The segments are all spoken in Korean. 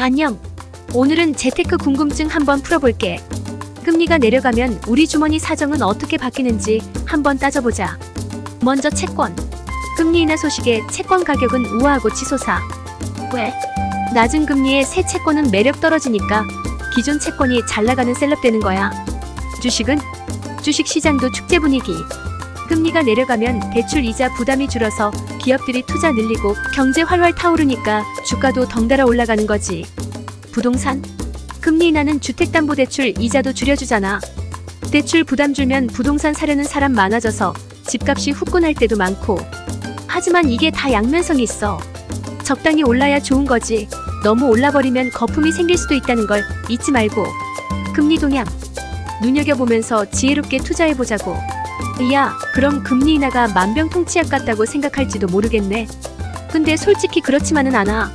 안녕. 오늘은 재테크 궁금증 한번 풀어볼게. 금리가 내려가면 우리 주머니 사정은 어떻게 바뀌는지 한번 따져보자. 먼저 채권. 금리 인하 소식에 채권 가격은 우아하고 치솟아. 왜? 낮은 금리에 새 채권은 매력 떨어지니까 기존 채권이 잘 나가는 셀럽 되는 거야. 주식은? 주식 시장도 축제 분위기. 금리가 내려가면 대출 이자 부담이 줄어서 기업들이 투자 늘리고 경제 활활 타오르니까 주가도 덩달아 올라가는 거지. 부동산? 금리 인하는 주택담보대출 이자도 줄여주잖아. 대출 부담 줄면 부동산 사려는 사람 많아져서 집값이 후끈할 때도 많고. 하지만 이게 다 양면성이 있어. 적당히 올라야 좋은 거지. 너무 올라버리면 거품이 생길 수도 있다는 걸 잊지 말고. 금리 동향. 눈여겨보면서 지혜롭게 투자해보자고. 야, 그럼 금리 인하가 만병통치약 같다고 생각할지도 모르겠네. 근데 솔직히 그렇지만은 않아.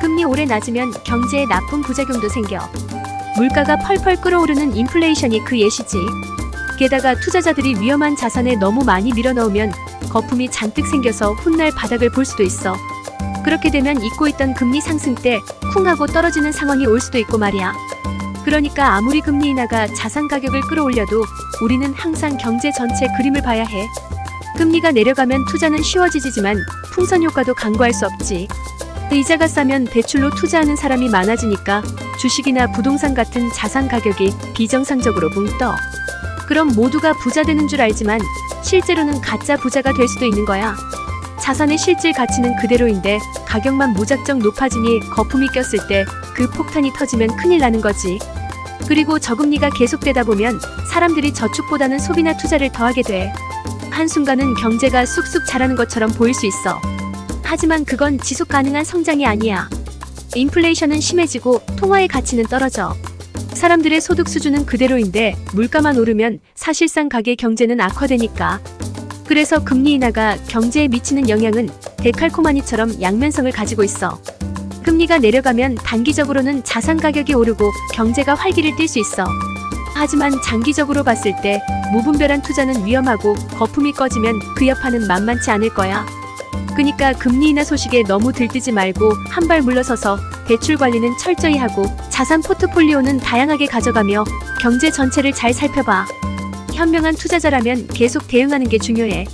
금리 오래 낮으면 경제에 나쁜 부작용도 생겨. 물가가 펄펄 끓어오르는 인플레이션이 그 예시지. 게다가 투자자들이 위험한 자산에 너무 많이 밀어넣으면 거품이 잔뜩 생겨서 훗날 바닥을 볼 수도 있어. 그렇게 되면 잊고 있던 금리 상승 때 쿵 하고 떨어지는 상황이 올 수도 있고 말이야. 그러니까 아무리 금리 인하가 자산 가격을 끌어올려도 우리는 항상 경제 전체 그림을 봐야 해. 금리가 내려가면 투자는 쉬워지지만 풍선 효과도 간과할 수 없지. 이자가 싸면 대출로 투자하는 사람이 많아지니까 주식이나 부동산 같은 자산 가격이 비정상적으로 붕 떠. 그럼 모두가 부자 되는 줄 알지만 실제로는 가짜 부자가 될 수도 있는 거야. 자산의 실질 가치는 그대로인데 가격만 무작정 높아지니 거품이 꼈을 때 그 폭탄이 터지면 큰일 나는 거지. 그리고 저금리가 계속되다 보면 사람들이 저축보다는 소비나 투자를 더 하게 돼. 한순간은 경제가 쑥쑥 자라는 것처럼 보일 수 있어. 하지만 그건 지속 가능한 성장이 아니야. 인플레이션은 심해지고 통화의 가치는 떨어져. 사람들의 소득 수준은 그대로인데 물가만 오르면 사실상 가계 경제는 악화되니까. 그래서 금리 인하가 경제에 미치는 영향은 데칼코마니처럼 양면성을 가지고 있어. 금리가 내려가면 단기적으로는 자산 가격이 오르고 경제가 활기를 띨 수 있어. 하지만 장기적으로 봤을 때 무분별한 투자는 위험하고 거품이 꺼지면 그 여파는 만만치 않을 거야. 그니까 금리 인하 소식에 너무 들뜨지 말고 한 발 물러서서 대출 관리는 철저히 하고 자산 포트폴리오는 다양하게 가져가며 경제 전체를 잘 살펴봐. 현명한 투자자라면 계속 대응하는 게 중요해.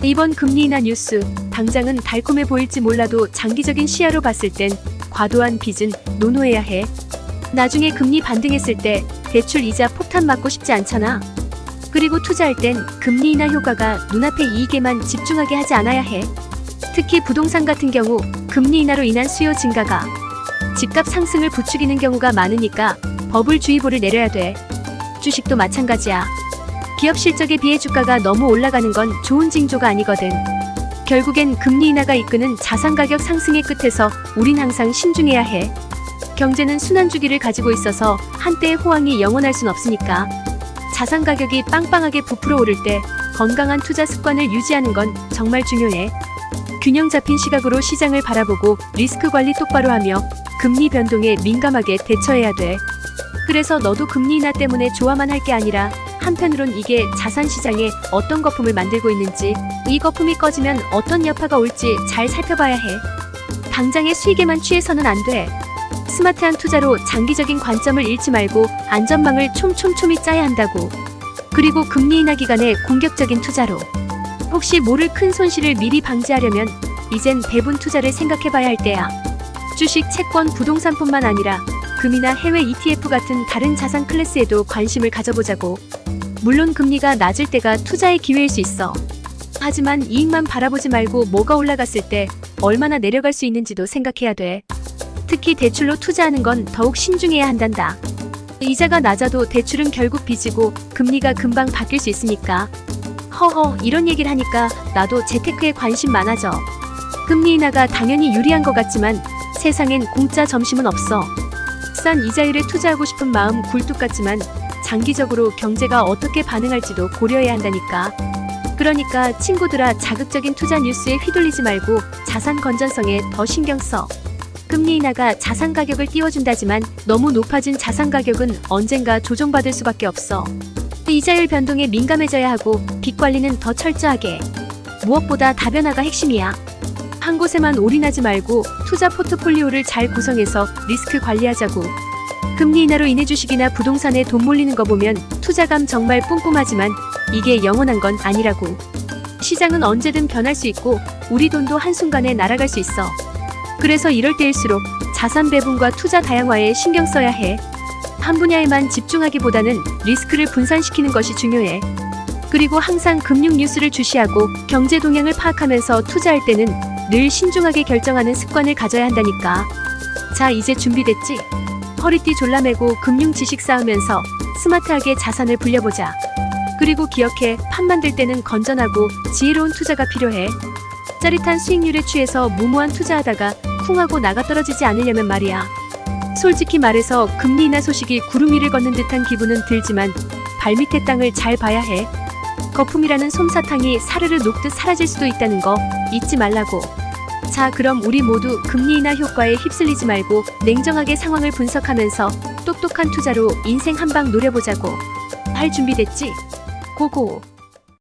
이번 금리 인하 뉴스, 당장은 달콤해 보일지 몰라도 장기적인 시야로 봤을 땐 과도한 빚은 노노해야 해. 나중에 금리 반등했을 때 대출 이자 폭탄 맞고 싶지 않잖아. 그리고 투자할 땐 금리 인하 효과가 눈앞의 이익에만 집중하게 하지 않아야 해. 특히 부동산 같은 경우 금리 인하로 인한 수요 증가가 집값 상승을 부추기는 경우가 많으니까 버블주의보를 내려야 돼. 주식도 마찬가지야. 기업 실적에 비해 주가가 너무 올라가는 건 좋은 징조가 아니거든. 결국엔 금리 인하가 이끄는 자산 가격 상승의 끝에서 우린 항상 신중해야 해. 경제는 순환주기를 가지고 있어서 한때의 호황이 영원할 순 없으니까. 자산 가격이 빵빵하게 부풀어 오를 때 건강한 투자 습관을 유지하는 건 정말 중요해. 균형 잡힌 시각으로 시장을 바라보고 리스크 관리 똑바로 하며 금리 변동에 민감하게 대처해야 돼. 그래서 너도 금리 인하 때문에 좋아만 할 게 아니라 한편으론 이게 자산 시장에 어떤 거품을 만들고 있는지, 이 거품이 꺼지면 어떤 여파가 올지 잘 살펴봐야 해. 당장의 수익에만 취해서는 안 돼. 스마트한 투자로 장기적인 관점을 잃지 말고 안전망을 촘촘히 짜야 한다고. 그리고 금리 인하 기간에 공격적인 투자로. 혹시 모를 큰 손실을 미리 방지하려면 이젠 배분 투자를 생각해봐야 할 때야. 주식, 채권, 부동산뿐만 아니라 금이나 해외 ETF 같은 다른 자산 클래스에도 관심을 가져보자고. 물론 금리가 낮을 때가 투자의 기회일 수 있어. 하지만 이익만 바라보지 말고 뭐가 올라갔을 때 얼마나 내려갈 수 있는지도 생각해야 돼. 특히 대출로 투자하는 건 더욱 신중해야 한단다. 이자가 낮아도 대출은 결국 빚이고 금리가 금방 바뀔 수 있으니까. 허허, 이런 얘기를 하니까 나도 재테크에 관심 많아져. 금리 인하가 당연히 유리한 것 같지만 세상엔 공짜 점심은 없어. 싼 이자율에 투자하고 싶은 마음 굴뚝 같지만 장기적으로 경제가 어떻게 반응할지도 고려해야 한다니까. 그러니까 친구들아, 자극적인 투자 뉴스에 휘둘리지 말고 자산 건전성에 더 신경 써. 금리 인하가 자산 가격을 띄워준다지만 너무 높아진 자산 가격은 언젠가 조정받을 수밖에 없어. 이자율 변동에 민감해져야 하고 빚 관리는 더 철저하게. 무엇보다 다변화가 핵심이야. 한 곳에만 올인하지 말고 투자 포트폴리오를 잘 구성해서 리스크 관리하자고. 금리 인하로 인해 주식이나 부동산에 돈 몰리는 거 보면 투자감 정말 뿜뿜하지만 이게 영원한 건 아니라고. 시장은 언제든 변할 수 있고 우리 돈도 한순간에 날아갈 수 있어. 그래서 이럴 때일수록 자산 배분과 투자 다양화에 신경 써야 해. 한 분야에만 집중하기보다는 리스크를 분산시키는 것이 중요해. 그리고 항상 금융 뉴스를 주시하고 경제 동향을 파악하면서 투자할 때는 늘 신중하게 결정하는 습관을 가져야 한다니까. 자, 이제 준비됐지? 허리띠 졸라매고 금융 지식 쌓으면서 스마트하게 자산을 불려보자. 그리고 기억해, 판 만들 때는 건전하고 지혜로운 투자가 필요해. 짜릿한 수익률에 취해서 무모한 투자하다가 쿵 하고 나가 떨어지지 않으려면 말이야. 솔직히 말해서 금리 인하 소식이 구름 위를 걷는 듯한 기분은 들지만 발밑의 땅을 잘 봐야 해. 거품이라는 솜사탕이 사르르 녹듯 사라질 수도 있다는 거 잊지 말라고. 자, 그럼 우리 모두 금리 인하 효과에 휩쓸리지 말고 냉정하게 상황을 분석하면서 똑똑한 투자로 인생 한방 노려보자고. 할 준비 됐지? 고고.